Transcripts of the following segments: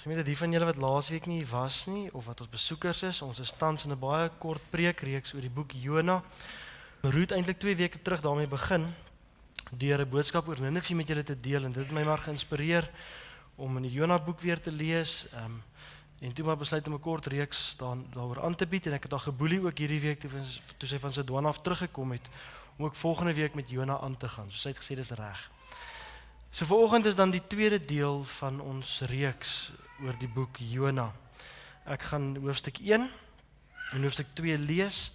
Gemeente, die van julle wat laasweek nie was nie, of wat ons besoekers is, ons is tans in 'n baie kort preekreeks oor die boek Jona. Ruud eintlik 2 weke terug daarmee begin, deur 'n boodskap oor Ninive met julle te deel, en dit het my maar geïnspireer om in die Jona boek weer te lees, en toe maar besluit om 'n kort reeks daaroor aan te bied, en ek het al geboelie ook hierdie week, toe sy van Sidwana af teruggekom het, om ook volgende week met Jona aan te gaan, so sy het gesê dis reg. So vanoggend is dan die tweede deel van ons reeks oor die boek Jona. Ek gaan hoofstuk 1 en hoofstuk 2 lees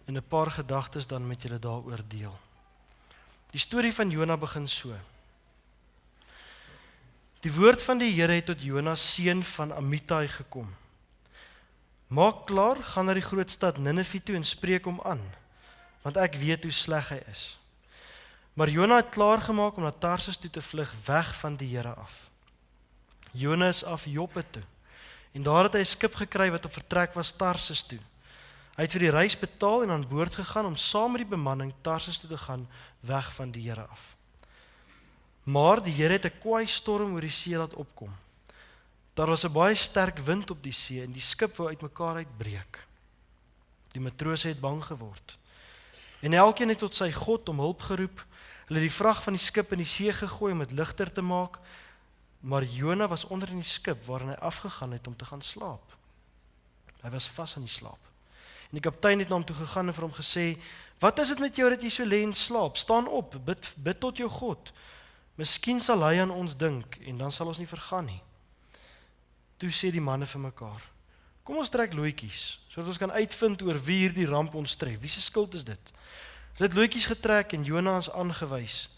en 'n paar gedagtes dan met julle daaroor deel. Die storie van Jona begin so. Die woord van die Here het tot Jona, seun van Amittai, gekom. Maak klaar, gaan na die groot stad Ninive toe en spreek hom aan, want ek weet hoe sleg hy is. Maar Jona het klaargemaak om na Tarsis toe te vlug, weg van die Here af. Jona is af Joppe toe, en daar het hy 'n skip gekry wat op vertrek was Tarsis toe. Hy het vir die reis betaal en aan boord gegaan om saam met die bemanning Tarsis toe te gaan, weg van die Here af. Maar die Here het 'n kwaai storm oor die see laat opkom. Daar was 'n baie sterk wind op die see en die skip wou uitmekaar uitbreek. Die matrose het bang geword. En elkeen het tot sy God om hulp geroep. Hulle het die vrag van die skip in die see gegooi om dit ligter te maak, maar Jona was onder in die skip waarin hy afgegaan het om te gaan slaap. Hy was vas aan die slaap. En die kaptein het na hom toe gegaan en vir hom gesê, "Wat is dit met jou dat jy so lê en slaap? Staan op, bid tot jou God. Miskien sal hy aan ons dink en dan sal ons nie vergaan nie." Toe sê die manne vir mekaar, "Kom ons trek loetjies, sodat ons kan uitvind oor wie hierdie ramp ons tref. Wie se skuld is dit?" Hulle het loetjies getrek en Jona is aangewys.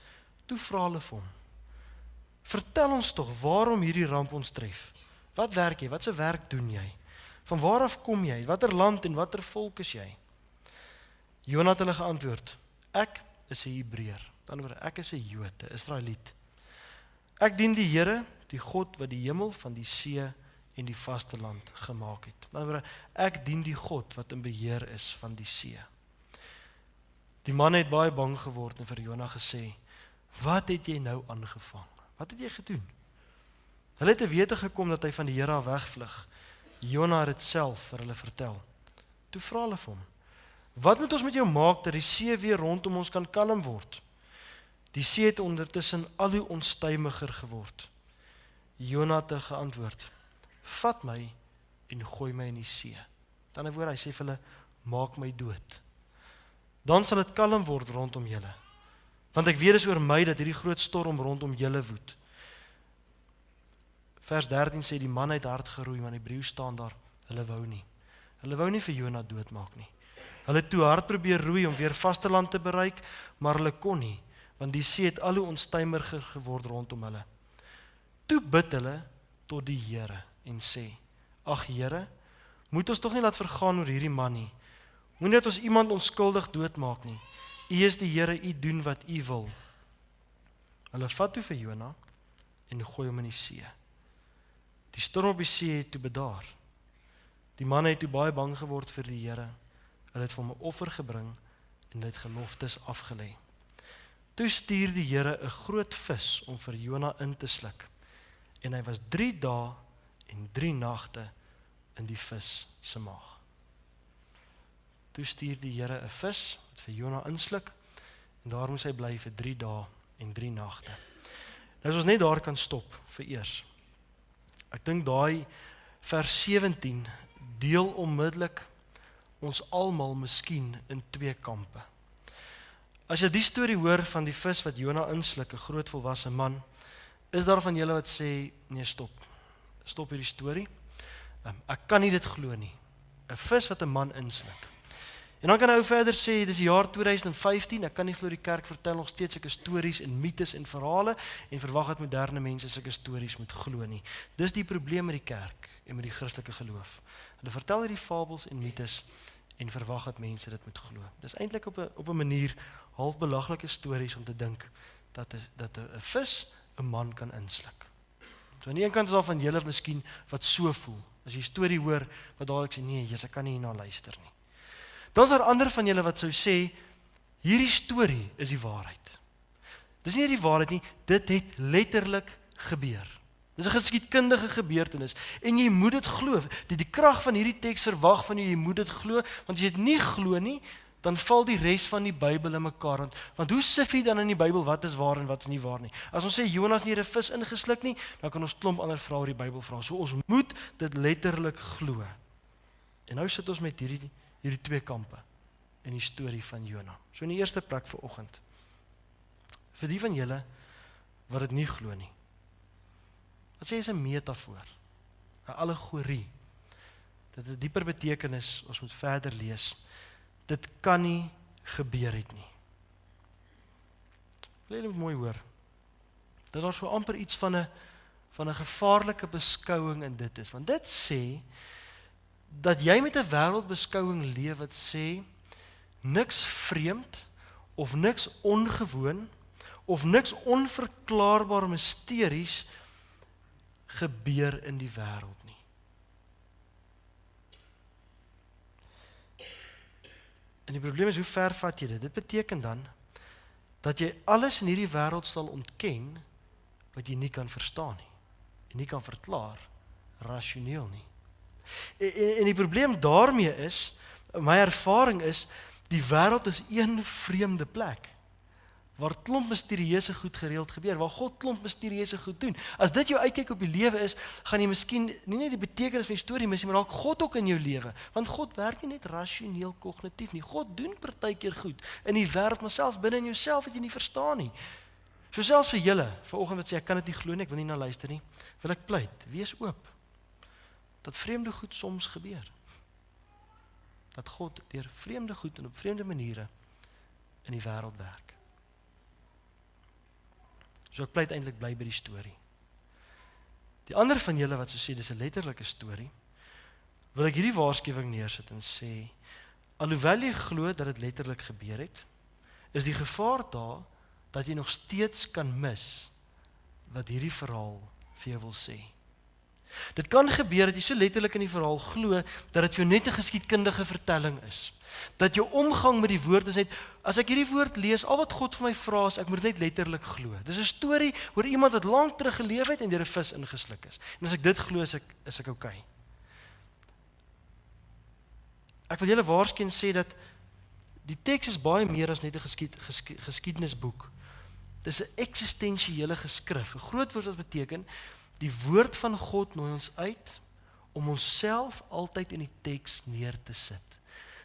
Toe vra hulle vir hom, "Vertel ons tog waarom hierdie ramp ons tref. Wat werk jy? Wat se werk doen jy? Van waar af kom jy? Watter land en watter volk is jy?" Jona het hulle geantwoord, "Ek is 'n Hebreër." Dan word ek is 'n Jood, 'n Israeliet. "Ek dien die Here, die God wat die hemel van die see en die vasteland gemaak het." Dan word ek dien die God wat in beheer is van die see. Die man het baie bang geword en vir Jona gesê, "Wat het jy nou aangevang? Wat het jy gedoen?" Hulle het te wete gekom dat hy van die Here af wegvlug. Jona het dit self vir hulle vertel. Toe vra hulle vir hom, "Wat moet ons met jou maak dat die see weer rondom ons kan kalm word?" Die see het ondertussen al hoe onstuimiger geword. Jona het geantwoord, "Vat my en gooi my in die see." Dan 'n woord, hy sê vir hulle, "Maak my dood. Dan sal dit kalm word rondom julle. Want ek weet dis oor my dat hierdie groot storm rondom julle woed." Vers 13 sê, die man het hard geroei, maar in Hebreë staan daar, hulle wou nie. Hulle wou nie vir Jona doodmaak nie. Hulle het toe hard probeer roei om weer vasteland te bereik, maar hulle kon nie, want die see het al hoe onstuimiger geword rondom hulle. Toe bid hulle tot die Here en sê, "Ag Here, moet ons tog nie laat vergaan oor hierdie man nie. Moenie dat ons iemand onskuldig doodmaak nie. U is die Here, u doen wat u wil." Hulle vat toe vir Jona en gooi hom in die see. Die storm op die see het toe bedaar. Die manne het toe baie bang geword vir die Here. Hulle het vir hom 'n offer gebring en hulle het geloftes afgelê. Toe stuur die Here 'n groot vis om vir Jona in te sluk. En hy was 3 dae en 3 nagte in die vis se maag. Toe stuur die Here 'n vis wat vir Jona insluk en daar moes hy bly vir 3 dae en 3 nagte. Nou as ons net daar kan stop vir eers. Ek dink daai vers 17 deel onmiddellik ons almal miskien in 2 kampe. As jy die storie hoor van die vis wat Jona insluk, 'n groot volwasse man, is daar van julle wat sê, "Nee, stop hierdie storie. Ek kan nie dit glo nie. 'n Vis wat 'n man insluk." En dan kan hy verder sê, dis die jaar 2015, ek kan nie glo die kerk vertel nog steeds sulke stories en mites en verhale en verwag dat moderne mense sulke stories moet glo nie. Dis die probleem met die kerk en met die Christelike geloof. Hulle vertel hierdie fabels en mites en verwag dat mense dit moet glo. Dis eintlik op 'n manier half belaglike stories om te dink dat 'n vis 'n man kan insluk. So aan die een kant is daar van julle miskien wat so voel. As jy 'n storie hoor wat dadelik sê, "Nee, Jesus, ek kan nie hierna luister nie." Dan is daar ander van julle wat sou sê, hierdie storie is die waarheid. Dis nie die waarheid nie, dit het letterlik gebeur. Dis 'n geskiedkundige gebeurtenis en jy moet dit glo. Die krag van hierdie teks verwag van jou, jy moet dit glo, want as jy dit nie glo nie, dan val die res van die Bybel in mekaar. Want hoe sif jy dan in die Bybel wat is waar en wat is nie waar nie? As ons sê Jonas nie 'n vis ingesluk nie, dan kan ons klomp ander vrae oor die Bybel vra. So ons moet dit letterlik glo. En nou sit ons met hierdie twee kampe in die storie van Jona. So in die eerste plek vir oggend. Vir die van julle wat dit nie glo nie. Wat sê is 'n metafoor, 'n allegorie. Dit het 'n dieper betekenis, ons moet verder lees. Dit kan nie gebeur het nie. Wil jy dit mooi hoor? Dat daar so amper iets van 'n gevaarlike beskouing in dit is. Want dit sê dat jy met 'n wêreldbeskouing leef wat sê niks vreemd of niks ongewoon of niks onverklaarbaar misteries gebeur in die wêreld nie. En die probleem is, hoe ver vat jy dit? Dit beteken dan dat jy alles in hierdie wêreld sal ontken wat jy nie kan verstaan nie. En nie kan verklaar rasioneel nie. En die probleem daarmee is, my ervaring is, die wêreld is een vreemde plek waar klomp misterieuse goed gereeld gebeur, waar God klomp misterieuse goed doen. As dit jou uitkyk op die lewe is, gaan jy miskien nie net die betekenis van die storie mis, maar dalk God ook in jou lewe. Want God werk nie net rasioneel kognitief nie. God doen partykeer goed in die wêreld, maar selfs binne in jouself wat jy nie verstaan nie. So selfs vir julle, vanoggend wat sê ek kan dit nie glo nie, ek wil nie na luister nie, wil ek pleit, wees oop. Dat vreemde goed soms gebeur. Dat God deur vreemde goed en op vreemde maniere in die wêreld werk. So ek pleit eintlik bly by die storie. Die ander van julle wat so sê dis 'n letterlike storie, wil ek hierdie waarskuwing neersit en sê, alhoewel jy glo dat dit letterlik gebeur het, is die gevaar daar dat jy nog steeds kan mis wat hierdie verhaal vir jou wil sê. Dit kan gebeur dat jy so letterlik in die verhaal glo dat dit vir jou net 'n geskiedkundige vertelling is. Dat jou omgang met die woord is net, as ek hierdie woord lees, al wat God vir my vra is, ek moet dit net letterlik glo. Dis 'n storie oor iemand wat lank terug geleef het en deur 'n vis ingesluk is. En as ek dit glo, is ek okay. Ek wil julle waarsku en sê dat die teks is baie meer as net 'n geskiedenisboek. Dis 'n eksistensiële geskrif. 'n Groot woord wat beteken die woord van God nooi ons uit om onsself altyd in die teks neer te sit.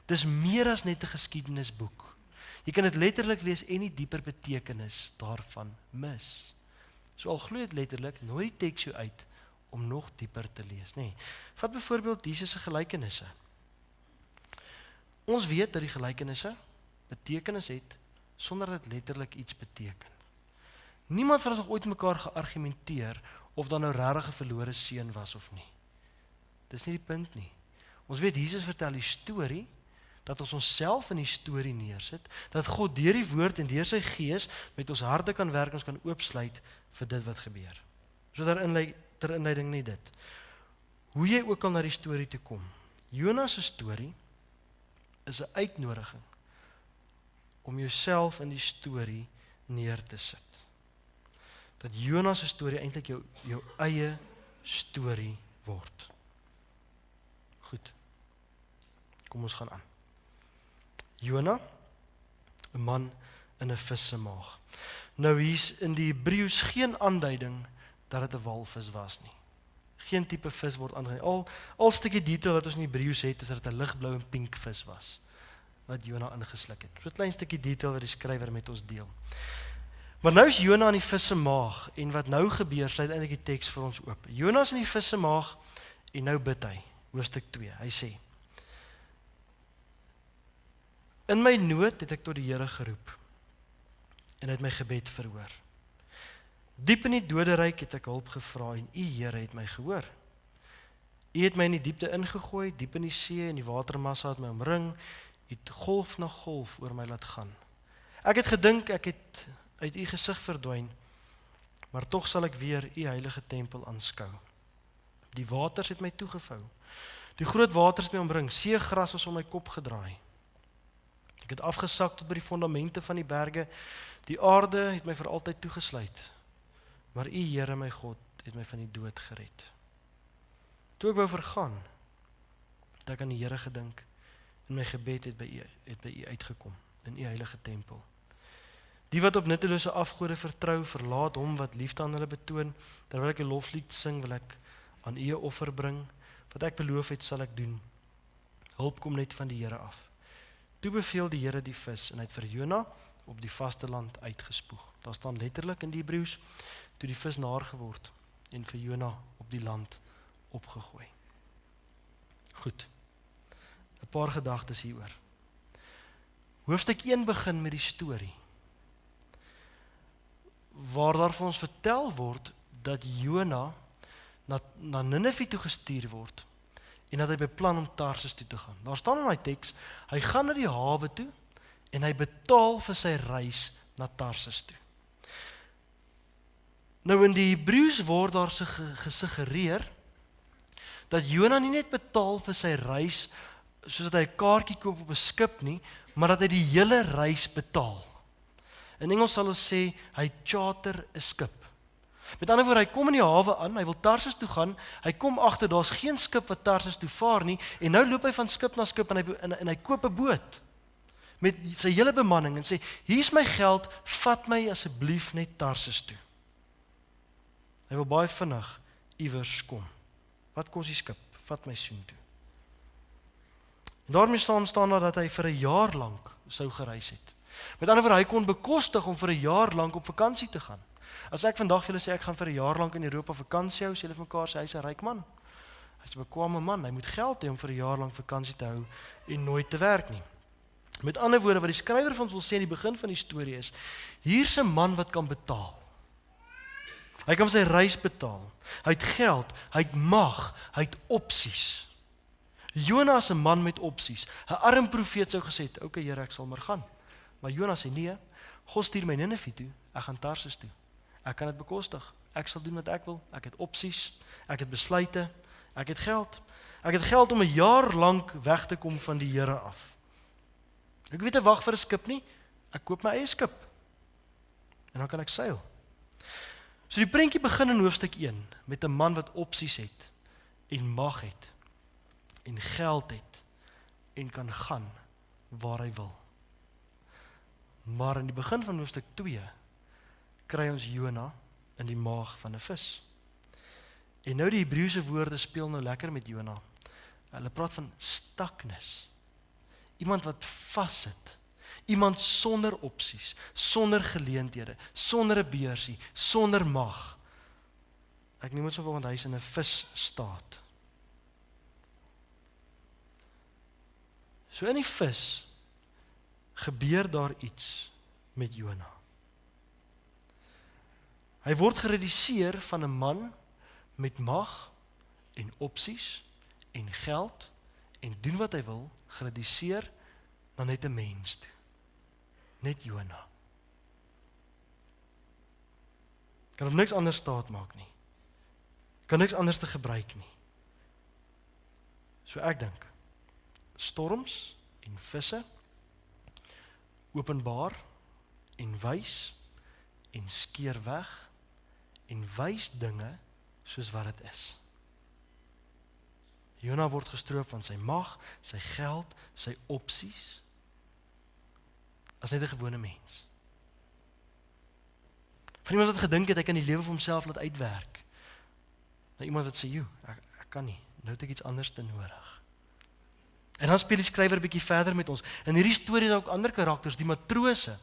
Dis meer as net 'n geskiedenisboek. Jy kan dit letterlik lees en die dieper betekenis daarvan mis. So al glo dit letterlik, nooi die teks jou uit om nog dieper te lees, nê. Vat byvoorbeeld Jesus se gelykenisse. Ons weet dat die gelykenisse betekenis het sonder dat dit letterlik iets beteken. Niemand van ons het ooit mekaar geargumenteer of dan nou regtig 'n verlore seun was of nie. Dis nie die punt nie. Ons weet Jesus vertel die storie dat ons onsself in die storie neersit, dat God deur die woord en deur sy gees met ons harte kan werk, ons kan oopsluit vir dit wat gebeur. So ter inleiding net dit. Hoe jy ook al na die storie toe kom. Jonas se storie is 'n uitnodiging om jouself in die storie neer te sit. Dat Jonas se storie eintlik jou eie storie word. Goed. Kom ons gaan aan. Jona, 'n man in 'n vis se maag. Nou hier's in die Hebreëus geen aanduiding dat dit 'n walvis was nie. Geen tipe vis word aangedui. Al stukkie detail wat ons in Hebreëus het, is dat dit 'n ligblou en pink vis was wat Jona ingesluk het. So 'n klein stukkie detail wat die skrywer met ons deel. Maar nou is Jona in die vis se maag en wat nou gebeur, sluit eintlik die teks vir ons oop. Jona is in die vis se maag en nou bid hy, hoofstuk 2. Hy sê: In my nood het ek tot die Here geroep en hy het my gebed verhoor. Diep in die doderyk het ek hulp gevra en U, Here, het my gehoor. U het my in die diepte ingegooi, diep in die see en die watermassa het my omring. U het golf na golf oor my laat gaan. Ek het gedink ek het uit U gesig verdwyn, maar tog sal ek weer U heilige tempel aanskou. Die waters het my toegevou. Die groot waters het my omring, seegras was om my kop gedraai. Ek het afgesak tot by die fondamente van die berge. Die aarde het my vir altyd toegesluit. Maar U, Here my God, het my van die dood gered. Toe ek wou vergaan, het ek aan die Here gedink, en my gebed het by u uitgekom, in u heilige tempel. Die wat op nuttelose afgode vertrou, verlaat hom wat liefde aan hulle betoon. Terwyl ek 'n loflied sing, wil ek aan u 'n offer bring. Wat ek beloof het, sal ek doen. Hulp kom net van die Here af. Toe beveel die Here die vis, en hy het vir Jona op die vasteland uitgespoeg. Daar staan letterlik in die Hebreëus, toe die vis naar geword, en vir Jona op die land opgegooi. Goed, 'n paar gedagtes hieroor. Hoofstuk 1 begin met die storie, waar daar vir ons vertel word, dat Jona na Ninive toe gestuur word, en dat hy beplan om Tarsus toe te gaan. Daar staan in die teks, hy gaan na die hawe toe, en hy betaal vir sy reis na Tarsus toe. Nou in die Hebreëus word daar gesuggereer, dat Jona nie net betaal vir sy reis, soos dat hy 'n kaartjie koop op 'n skip nie, maar dat hy die hele reis betaal. In Engels sal ons sê, hy charter 'n skip. Met ander woorde, hy kom in die hawe aan, hy wil Tarsus toe gaan, hy kom agter, daar's geen skip wat Tarsus toe vaar nie, en nou loop hy van skip na skip, en hy koop 'n boot, met sy hele bemanning, en sê, hier's my geld, vat my asseblief net Tarsus toe. Hy wil baie vinnig iewers kom. Wat kos die skip? Vat my soontoe. En daarmee staan daar dat hy vir 'n jaar lank sou gereis het. Met ander woorde, hy kon bekostig om vir 'n jaar lank op vakansie te gaan. As ek vandag vir julle sê, ek gaan vir 'n jaar lank in Europa vakansie hou, sê julle vir mekaar, sê hy's 'n ryk man. Hy's 'n bekwame man, hy moet geld hê om vir 'n jaar lank vakansie te hou en nooit te werk nie. Met ander woorde, wat die skrywer van ons wil sê in die begin van die storie is, hier's 'n man wat kan betaal. Hy kan sy reis betaal. Hy het geld, hy het mag, hy het opsies. Jona is 'n man met opsies. 'n Arm profeet sou gesê het, "Oké Here, ek sal maar gaan." Maar Jona sê, "Nee, God stuur my Ninive toe, ek gaan Tarsus toe. Ek kan dit bekostig. Ek sal doen wat ek wil. Ek het opsies, ek het besluite, ek het geld. Ek het geld om 'n jaar lank weg te kom van die Here af. Ek weet nie wag vir 'n skip nie. Ek koop my eie skip. En dan kan ek seil." So die prentjie begin in hoofstuk 1 met 'n man wat opsies het en mag het en geld het en kan gaan waar hy wil. Maar in die begin van hoofstuk 2 kry ons Jona in die maag van 'n vis. En nou die Hebreëse woorde speel nou lekker met Jona. Hulle praat van staknis. Iemand wat vassit. Iemand sonder opsies, sonder geleenthede, sonder 'n beursie, sonder mag. Ek noem dit so want hy is in 'n visstaat. So in die vis gebeur daar iets met Jona. Hy word gereduseer van 'n man met mag en opsies en geld en doen wat hy wil, gereduseer na net 'n mens toe. Net Jona. Kan op niks anders staat maak nie. Kan niks anders te gebruik nie. So ek dink, storms en visse, openbaar en wys en skeer weg en wys dinge soos wat dit is. Jona word gestroop van sy mag, sy geld, sy opsies, as net 'n gewone mens. Van iemand wat gedink het, hy kan die lewe vir homself laat uitwerk. Na iemand wat sê, ek kan nie, nou het ek iets anders te nodig. En dan speel die skrywer 'n bietjie verder met ons. In hierdie storie is daar ook ander karakters, die matrose.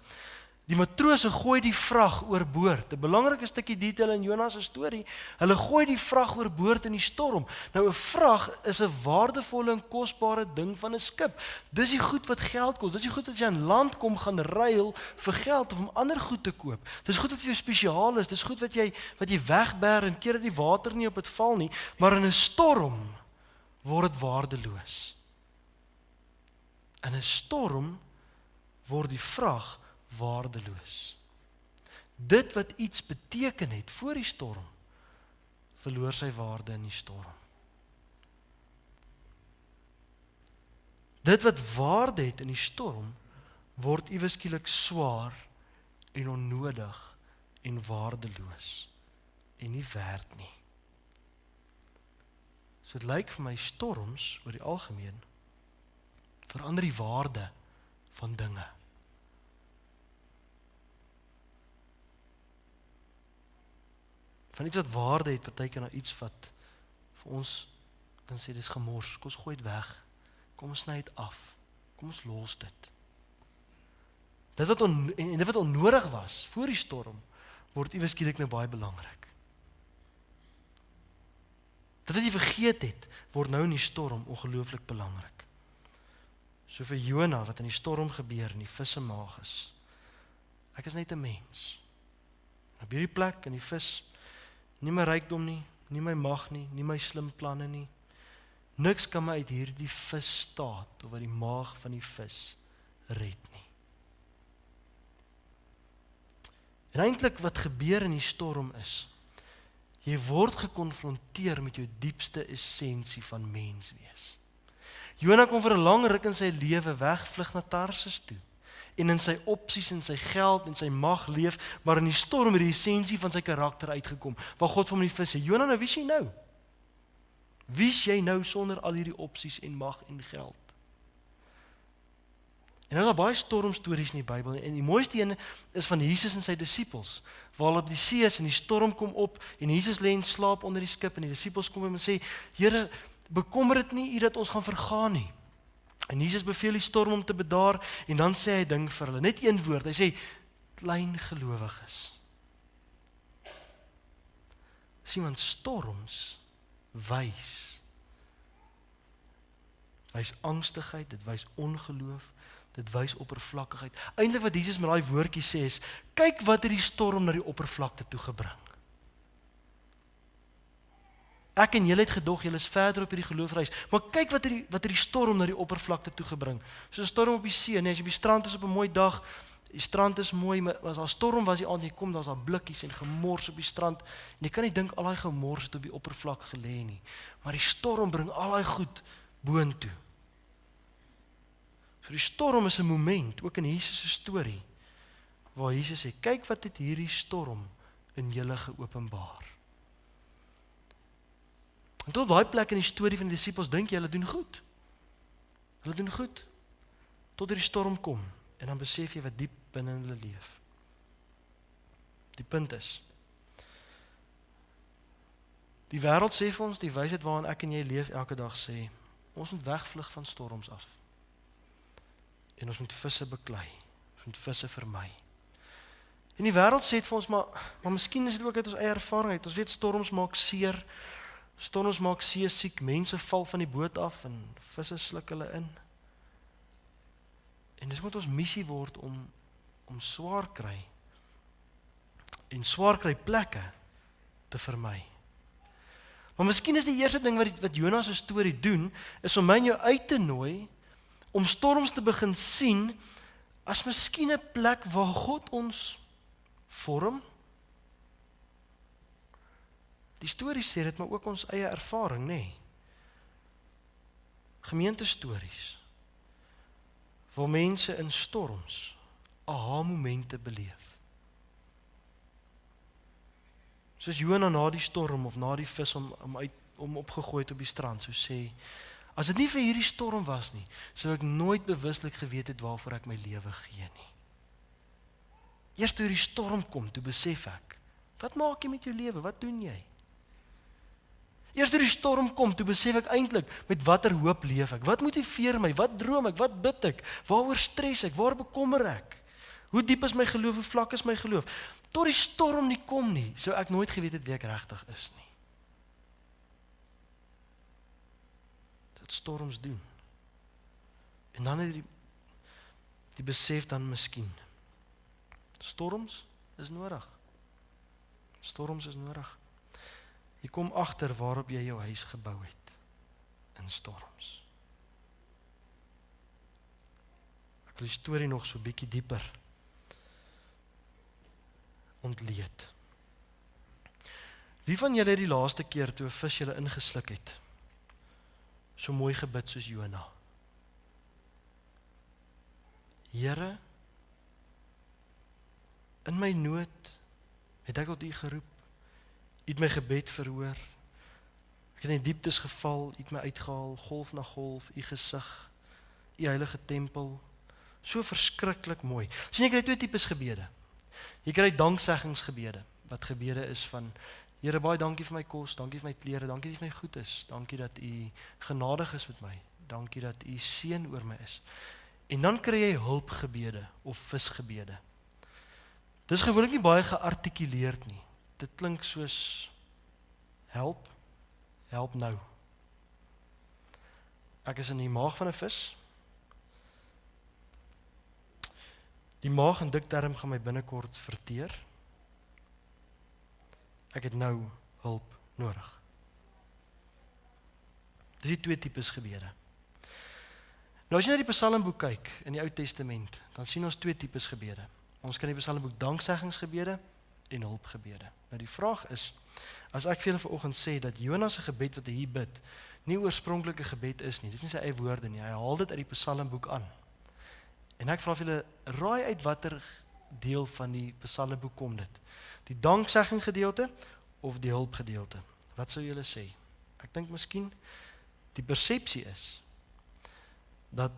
Die matrose gooi die vrag oorboord. 'n Belangrike stukkie detail in Jona se storie. Hulle gooi die vrag oorboord in die storm. Nou 'n vrag is 'n waardevolle en kosbare ding van 'n skip. Dis die goed wat geld kos. Dis die goed wat jy aan land kom gaan ruil vir geld of om ander goed te koop. Dis goed wat vir jou spesiaal is. Dis goed wat jy wegberg en keer dat die water nie op dit val nie, maar in 'n storm word dit waardeloos. In 'n storm word die vrag waardeloos. Dit wat iets beteken het voor die storm, verloor sy waarde in die storm. Dit wat waarde het in die storm, word iewes skielik swaar en onnodig en waardeloos en nie werd nie. So dit lyk vir my storms oor die algemeen verander die waarde van dinge. Van iets wat waarde het, partykeer na iets wat vir ons dan sê dis gemors, kom ons gooi dit weg, kom ons sny dit af, kom ons los dit. Dit wat onnodig was voor die storm, word iewes skielik nou baie belangrik. Dit wat jy vergeet het, word nou in die storm ongelooflik belangrik. So vir Jona, wat in die storm gebeur, in die visse maag is, ek is net 'n mens. Op hierdie plek, in die vis, nie my rykdom nie, nie my mag nie, nie my slim planne nie. Niks kan my uit hierdie vis staat, of uit die maag van die vis red nie. En eintlik wat gebeur in die storm is, jy word gekonfronteer met jou diepste essensie van mens wees. Jona kon vir 'n lang ruk in sy lewe wegvlug na Tarsis toe, en in sy opsies en sy geld en sy mag leef, maar in die storm het die essensie van sy karakter uitgekom, waar God vir hom in die vis sê, Jona, nou wie is jy nou? Wie is jy nou sonder al hierdie opsies en mag en geld? En daar is baie stormstories in die Bybel, en die mooiste een is van Jesus en sy disippels, waar hulle op die see is en die storm kom op, en Jesus lê en slaap onder die skip, en die disippels kom en sê, Here, bekommer dit nie u dat ons gaan vergaan nie. En Jesus beveel die storm om te bedaar, en dan sê hy ding vir hulle, net een woord, hy sê, klein gelowiges. Sien, want storms wys angstigheid, dit wys ongeloof, dit wys oppervlakkigheid. Eintlik wat Jesus met daai woordjie sê is, kyk wat het die storm na die oppervlakte toe gebring. Ek en julle het gedog, julle is verder op hierdie geloofsreis, maar kyk wat het die storm na die oppervlakte toe gebring. So 'n storm op die see, nee, as jy op die strand is op 'n mooi dag, die strand is mooi, maar as daar storm was die aand, jy kom, daar's daar blikkies en gemors op die strand, en jy kan nie dink al daai gemors het op die oppervlak gelê nie, maar die storm bring al daai goed boontoe. So die storm is 'n moment, ook in Jesus se storie, waar Jesus sê, kyk wat het hierdie storm in julle geopenbaar. En tot daai plek in die storie van die disippels dink jy, hulle doen goed. Hulle doen goed, tot die storm kom, en dan besef jy wat diep binne in hulle leef. Die punt is, die wêreld sê vir ons, die wysheid waarin ek en jy leef elke dag sê, ons moet wegvlug van storms af. En ons moet visse beklei, ons moet visse vermy. En die wêreld sê vir ons, maar miskien is dit ook uit ons eie ervaring uit, ons weet storms maak seer, storms maak seesiek, mense val van die boot af, en visse sluk hulle in. En dis moet ons missie word om swaar kry, en swaar kry plekke te vermy. Maar miskien is die eerste ding wat Jona se storie doen, is om my en jou uit te nooi, om storms te begin sien, as miskien 'n plek waar God ons vorm. Die storie sê dit, maar ook ons eie ervaring, nê? Gemeentestories, waar mense in storms aha-momente beleef. Soos Jona na die storm, of na die vis om opgegooi het op die strand, so sê, as dit nie vir hierdie storm was nie, sou ek nooit bewuslik geweet het waarvoor ek my lewe gee nie. Eers toe die storm kom, toe besef ek, wat maak jy met jou lewe, wat doen jy? Eers toe die storm kom, toe besef ek eintlik, met watter hoop leef ek, wat motiveer my, wat droom ek, wat bid ek, waaroor stres ek, waar bekommer ek, hoe diep is my geloof, hoe vlak is my geloof, tot die storm nie kom nie, sou ek nooit geweet het wie ek regtig is nie. Dat storms doen. En dan het die besef dan miskien, storms is nodig. Storms is nodig. Jy kom agter waarop jy jou huis gebou het, in storms. Ek wil die storie nog so bietjie dieper ontleed. Wie van julle het die laaste keer toe 'n vis julle ingesluk het, so mooi gebid soos Jona? Here, in my nood het ek tot U geroep. het my gebed verhoor. Ek het in die dieptes geval, U het my uitgehaal, golf na golf, U gesig, U heilige tempel. So verskriklik mooi. Sien, jy kry twee tipes gebede. Jy kry dankseggingsgebede, wat gebede is van, Here, baie dankie vir my kos, dankie vir my klere, dankie dat U vir my goed is, dankie dat U genadig is met my, dankie dat U seën oor my is. En dan kry jy hulpgebede of visgebede. Dis gewoonlik nie baie geartikuleerd nie. Dit klink soos help nou. Ek is in die maag van 'n vis. Die maag en dikdarm gaan my binnekort verteer. Ek het nou hulp nodig. Dis die twee tipes gebede. Nou as jy na die Psalmboek kyk in die Ou Testament, dan sien ons twee tipes gebede. Ons kan in die Psalmboek dankseggingsgebede en hulpgebede. Nou die vraag is, as ek vir julle vanoggend sê dat Jonas se gebed wat hy hier bid, nie oorspronklike gebed is nie, dis nie sy eie woorde nie, hy haal dit uit die Psalmboek aan. En ek vra vir julle, raai uit watter deel van die Psalmboek kom dit? Die danksegging gedeelte of die hulpgedeelte? Wat sou julle sê? Ek dink miskien die persepsie is dat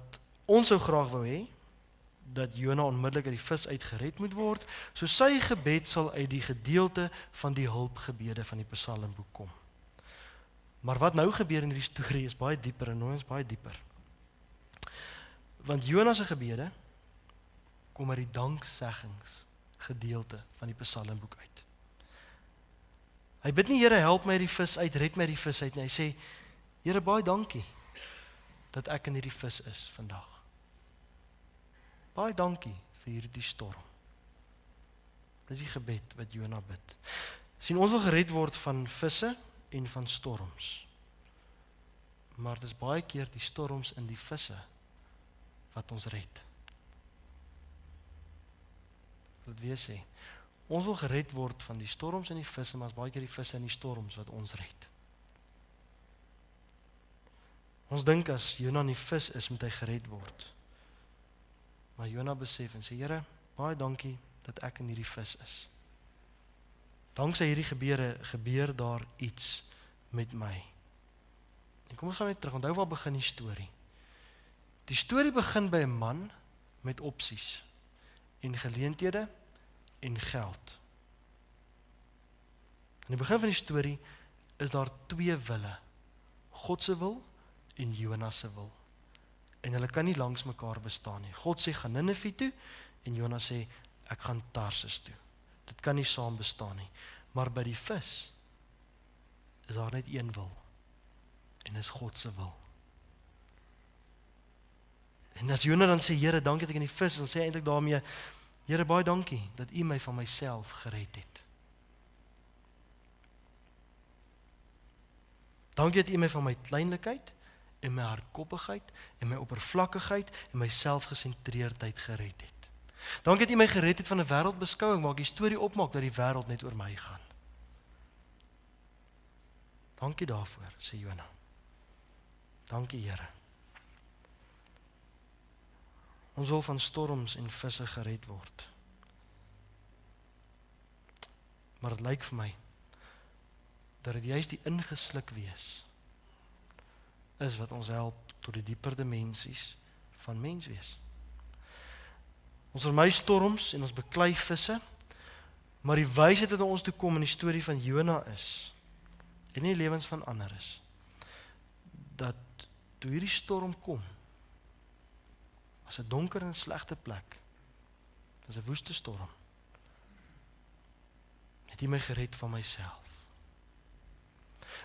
ons sou graag wou hê dat Jona onmiddellik uit die vis uitgered moet word, so sy gebed sal uit die gedeelte van die hulpgebede van die Psalmboek kom. Maar wat nou gebeur in hierdie storie is baie dieper en ons baie dieper. Want Jona se gebede kom uit die dankseggingsgedeelte van die Psalmboek uit. Hy bid nie, Here, help my uit die vis uit, red my uit die vis uit nie. Hy sê, Here, baie dankie dat ek in hierdie vis is vandag. Baie dankie vir hierdie storm. Dis die gebed wat Jona bid. Sien, ons wil gered word van visse en van storms. Maar dit is baie keer die storms in die visse wat ons red. Wat weer sê, ons wil gered word van die storms en die visse, maar is baie keer die visse en die storms wat ons red. Ons dink as Jona in die vis is, moet hy gered word. Maar Jona besef en sê, Here, baie dankie dat ek in hierdie vis is. Danksy hierdie gebeur daar iets met my. En kom ons gaan net terug, onthou waar begin die storie. Die storie begin by 'n man met opsies en geleenthede en geld. In die begin van die storie is daar twee wille. God se wil en Jona se wil. En hulle kan nie langs mekaar bestaan nie. God sê gaan Ninive toe en Jona sê ek gaan Tarsus toe. Dit kan nie saam bestaan nie. Maar by die vis is daar net een wil. En dis God se wil. En as Jona dan sê, Here, dankie dat ek in die vis is, dan sê hy eintlik daarmee, Here, baie dankie dat U my van myself gered het. Dankie dat U my van my kleinlikheid en my hardkoppigheid en my oppervlakkigheid en my selfgesentreerdheid gered het. Dankie dat U my gered het van 'n wêreldbeskouing waar ek die storie opmaak dat die wêreld net oor my gaan. Dankie daarvoor, sê Jona. Dankie, Here. Ons wil van storms en visse gered word. Maar dit lyk vir my dat dit juist die ingesluk wees is wat ons help tot die dieper dimensies van menswees. Ons vermy storms en ons beklei visse, maar die wysheid wat na ons toe kom in die storie van Jona is, en nie lewens van ander is, dat toe hierdie storm kom, was 'n donker en slegte plek, was 'n woeste storm, het U my gered van myself.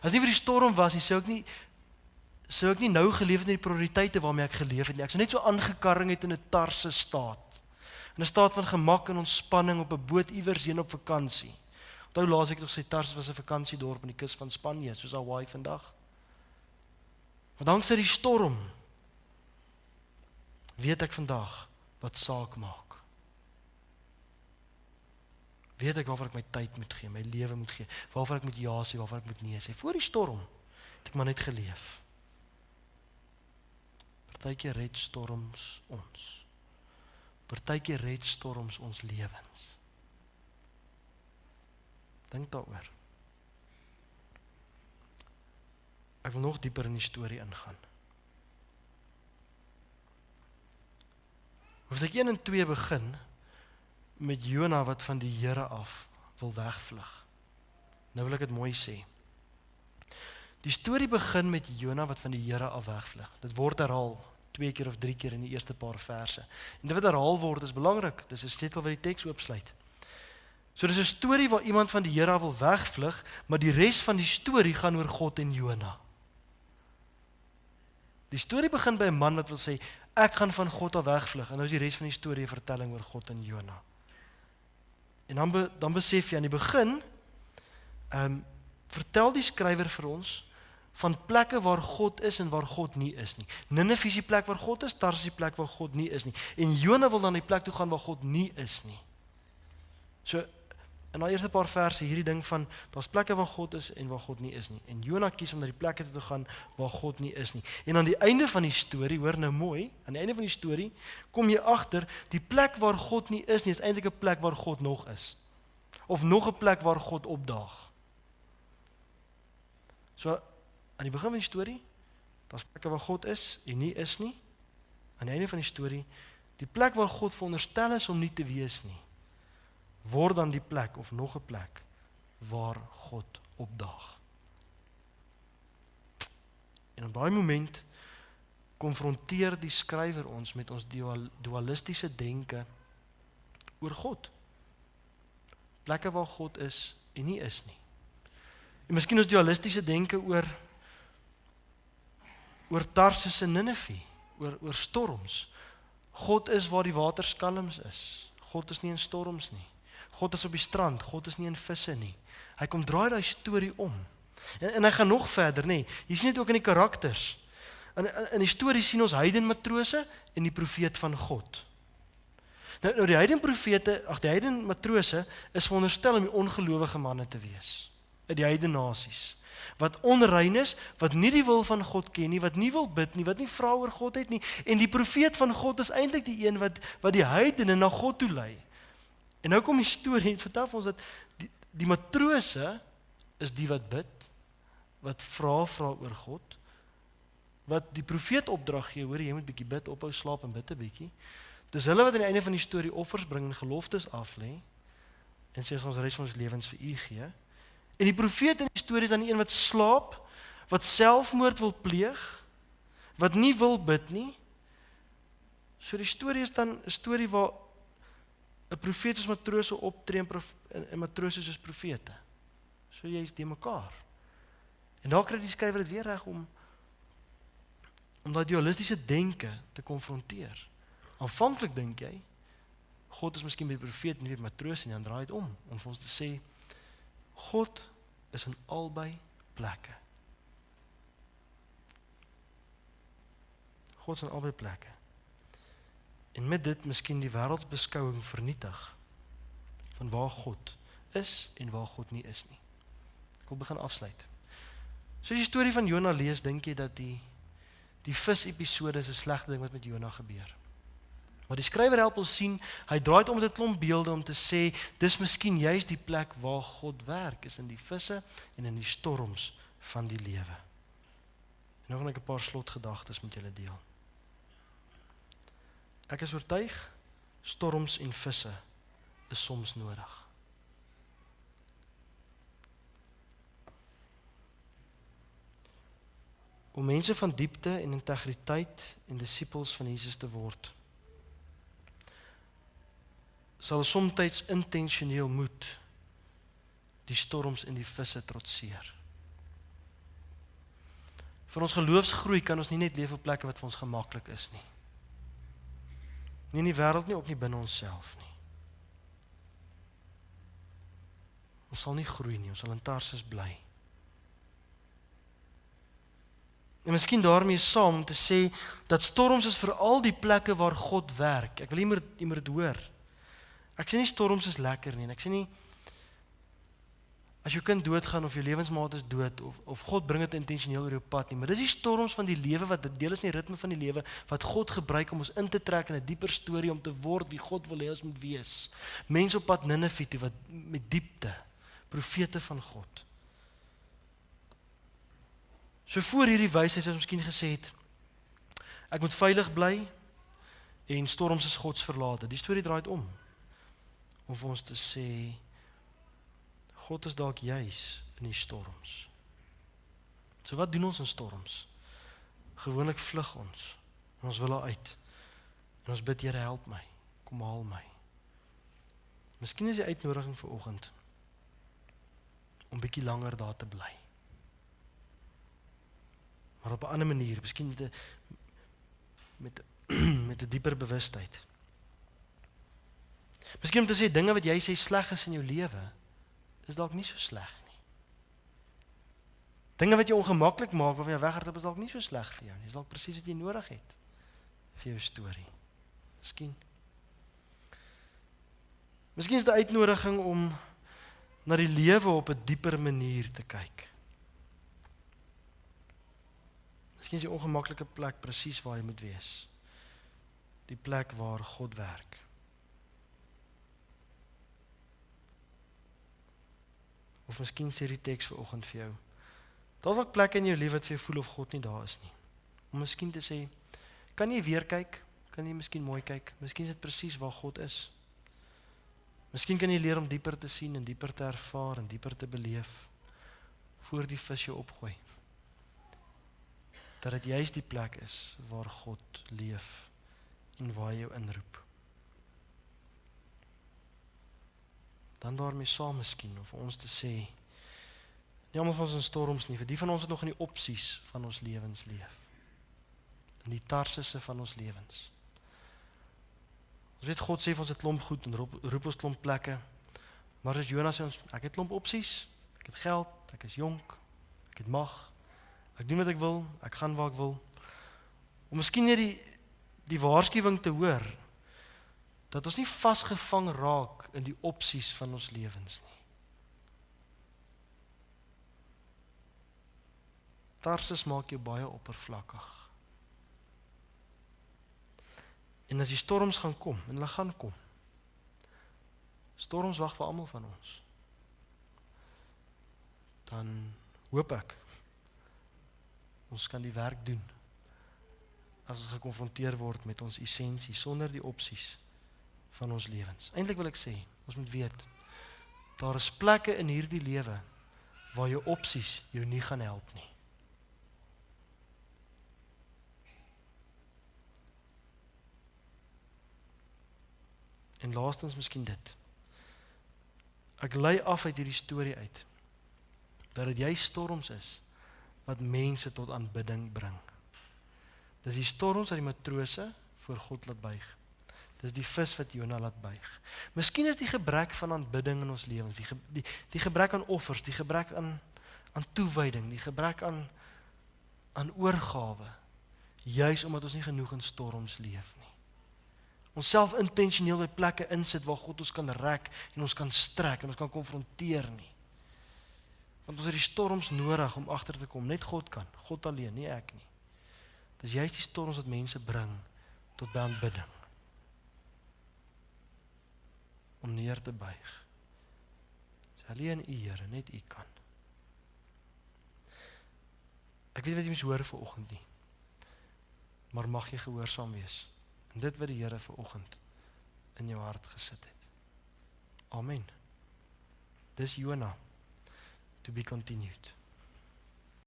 As nie vir die storm was nie, sou ek nie nou geleef het in die prioriteite waarmee ek geleef het nie. Ek sou net so aangekarring het in 'n Tarsus staat. In 'n staat van gemak en ontspanning op 'n boot iewers heen op vakansie. Onthou laas ek het gesê Tarsus was 'n vakansiedorp aan die kus van Spanje, soos Hawaii vandag. Maar danksy die storm weet ek vandag wat saak maak. Weet ek waarvoor ek my tyd moet gee, my lewe moet gee, waarvoor ek moet ja sê, waarvoor ek moet nee sê. Voor die storm het ek maar net geleef. Partykeer red storms ons. Partykeer red storms ons lewens. Dink daaroor. Ek wil nog dieper in die storie ingaan. Hoofstuk 1 en 2 begin met Jona wat van die Here af wil wegvlug. Nou wil ek dit mooi sê. Die storie begin met Jona wat van die Here af wegvlug. Dit word herhaal 2 keer of 3 keer in die eerste paar verse. En dit wat herhaal word is belangrik. Dis 'n sleutel wat die teks oopsluit. So dis 'n storie waar iemand van die Here af wil wegvlug, maar die res van die storie gaan oor God en Jona. Die storie begin by 'n man wat wil sê, ek gaan van God af wegvlug, en nou is die res van die storie 'n vertelling oor God en Jona. En dan besef jy aan die begin, vertel die skrywer vir ons van plekke waar God is en waar God nie is nie. Ninive is die plek waar God is, Tarsis is die plek waar God nie is nie. En Jona wil dan die plek toe gaan waar God nie is nie. So, in daai eerste paar verse hierdie ding van, daar's plekke waar God is en waar God nie is nie. En Jona kies om na die plekke toe te gaan waar God nie is nie. En aan die einde van die storie, hoor nou mooi, aan die einde van die storie, kom jy agter, die plek waar God nie is nie, is eintlik 'n plek waar God nog is. Of nog 'n plek waar God opdaag. So, aan die begin van die storie, daar's plekke waar God is en nie is nie. Aan die einde van die storie, die plek waar God veronderstel is om nie te wees nie, word dan die plek of nog 'n plek waar God opdaag. En op daai moment konfronteer die skrywer ons met ons dualistiese denke oor God. Plekke waar God is en nie is nie. En miskien ons dualistiese denke oor Tarsis en Ninive, oor storms. God is waar die water skalms is. God is nie in storms nie. God is op die strand, God is nie in visse nie. Hy kom draai daai storie om. En hy gaan nog verder, nê. Jy sien dit ook in die karakters. In die storie sien ons heidenmatrose en die profeet van God. Nou die heidenmatrose is veronderstel om die ongelowige manne te wees. In die heidene nasies. Wat onrein is, wat nie die wil van God ken nie, wat nie wil bid nie, wat nie vra oor God het nie. En die profeet van God is eintlik die een wat die heidene na God toe lei. En nou kom die storie en vertel vir ons dat die matrose is die wat bid, wat vra oor God, wat die profeet opdrag gee, hoor jy moet bietjie bid, ophou slaap en bid 'n bietjie. Dis hulle wat aan die einde van die storie offers bring en geloftes aflê en sê ons res van ons lewens vir U gee. En die profeet in die storie is dan die een wat slaap, wat selfmoord wil pleeg, wat nie wil bid nie. So die storie is dan 'n storie waar 'n profeet soos matrose optree en matrose soos profete. So jy is die mekaar. En daar kry die skrywer dit weer reg om daai dualistiese denke te konfronteer. Aanvanklik dink jy, God is miskien by die profeet en nie by die matrose nie, dan draai dit om vir ons te sê, God is in albei plekke. God is in albei plekke. En met dit miskien die wêreldbeskouing vernietig van waar God is en waar God nie is nie. Ek wil begin afsluit. So as jy die storie van Jona lees, dink jy dat die vis episode is 'n slegte ding wat met Jona gebeur. Maar die skrywer help ons sien, hy draai dit om met 'n klomp beelde om te sê, dis miskien juist die plek waar God werk, is in die visse en in die storms van die lewe. En nou gaan ek 'n paar slotgedagtes met julle deel. Ek is oortuig, storms en visse is soms nodig. Om mense van diepte en integriteit en disippels van Jesus te word, sal soms intentioneel moet die storms en die visse trotseer. Vir ons geloofsgroei kan ons nie net leef op plekke wat vir ons gemaklik is nie. Nie in die wêreld nie, ook nie binne onsself nie. Ons sal nie groei nie, ons sal in Tarsis bly. En miskien daarmee saam om te sê, dat storms is veral die plekke waar God werk. Ek wil jy moet dit hoor. Ek sê nie storms is lekker nie, en ek sê nie, as jou kind doodgaan, of jou lewensmaat is dood, of God bring dit intentioneel oor jou pad nie, maar dis die storms van die lewe, wat dit deel is in die ritme van die lewe, wat God gebruik om ons in te trek in 'n dieper storie, om te word wie God wil hê ons moet wees. Mense op pad Ninive toe, wat met diepte, profete van God. So voor hierdie wysheid het ons miskien gesê het, ek moet veilig bly en storms is God se verlate. Die storie draai dit om vir ons te sê, God is dalk juis in die storms. So wat doen ons in storms? Gewoonlik vlug ons, en ons wil uit, en ons bid, Here, help my, kom haal my. Miskien is die uitnodiging vir oggend, om bietjie langer daar te bly. Maar op 'n ander manier, miskien met 'n dieper bewustheid. Miskien om te sê, dinge wat jy sê sleg is in jou lewe, is dalk nie so sleg nie. Dinge wat jou ongemaklik maak, of jy weghardloop, is dalk nie so sleg vir jou nie. Is dalk presies wat jy nodig het vir jou storie. Miskien is die uitnodiging om na die lewe op 'n dieper manier te kyk. Miskien is die ongemaklike plek presies waar jy moet wees. Die plek waar God werk. Of miskien sê die teks vanoggend vir jou, daar's ook plekke in jou lewe wat vir jou voel of God nie daar is nie. Om miskien te sê, kan jy weer kyk? Kan jy miskien mooi kyk? Miskien is dit presies waar God is. Miskien kan jy leer om dieper te sien en dieper te ervaar en dieper te beleef voor die vis jou opgooi. Dat dit juist die plek is waar God leef en waar hy jou inroep. Dan daarmee saam miskien, om vir ons te sê, nie almal van ons in storms nie, vir die van ons wat nog in die opsies van ons lewens leef. In die tarsisse van ons lewens. Ons weet, God sê vir ons 'n klomp goed, en roep ons klomp plekke, maar as Jonas sê ons, ek het klomp opsies, ek het geld, ek is jonk, ek het mag, ek doen wat ek wil, ek gaan waar ek wil. Om miskien net die waarskuwing te hoor, dat ons nie vasgevang raak in die opsies van ons lewens nie. Tarsus maak jou baie oppervlakkig. En as die storms gaan kom, en hulle gaan kom, storms wag vir almal van ons, dan hoop ek, ons kan die werk doen, as ons gekonfronteer word met ons essensie, sonder die opsies van ons lewens. Eintlik wil ek sê, ons moet weet, daar is plekke in hierdie lewe, waar jou opsies jou nie gaan help nie. En laastens miskien dit. Ek lei af uit hierdie storie uit, dat dit juist storms is, wat mense tot aanbidding bring. Dis die storms wat die matrose voor God laat buig. Dis die vis wat Jona laat buig. Miskien is die gebrek van aanbidding in ons lewens, die gebrek aan offers, die gebrek aan toewyding, die gebrek aan oorgawe, juis omdat ons nie genoeg in storms leef nie. Ons self intentioneel by plekke insit waar God ons kan rek en ons kan strek en ons kan konfronteer nie. Want ons het die storms nodig om agter te kom, net God kan, God alleen, nie ek nie. Dis juist die storms wat mense bring tot by aanbidding. Om neer te buig. Dis alleen U, Here, net U kan. Ek weet wat jy mis hoor vanoggend nie, maar mag jy gehoorsaam wees en dit wat die Here vanoggend in jou hart gesit het. Amen. Dis Jona, to be continued.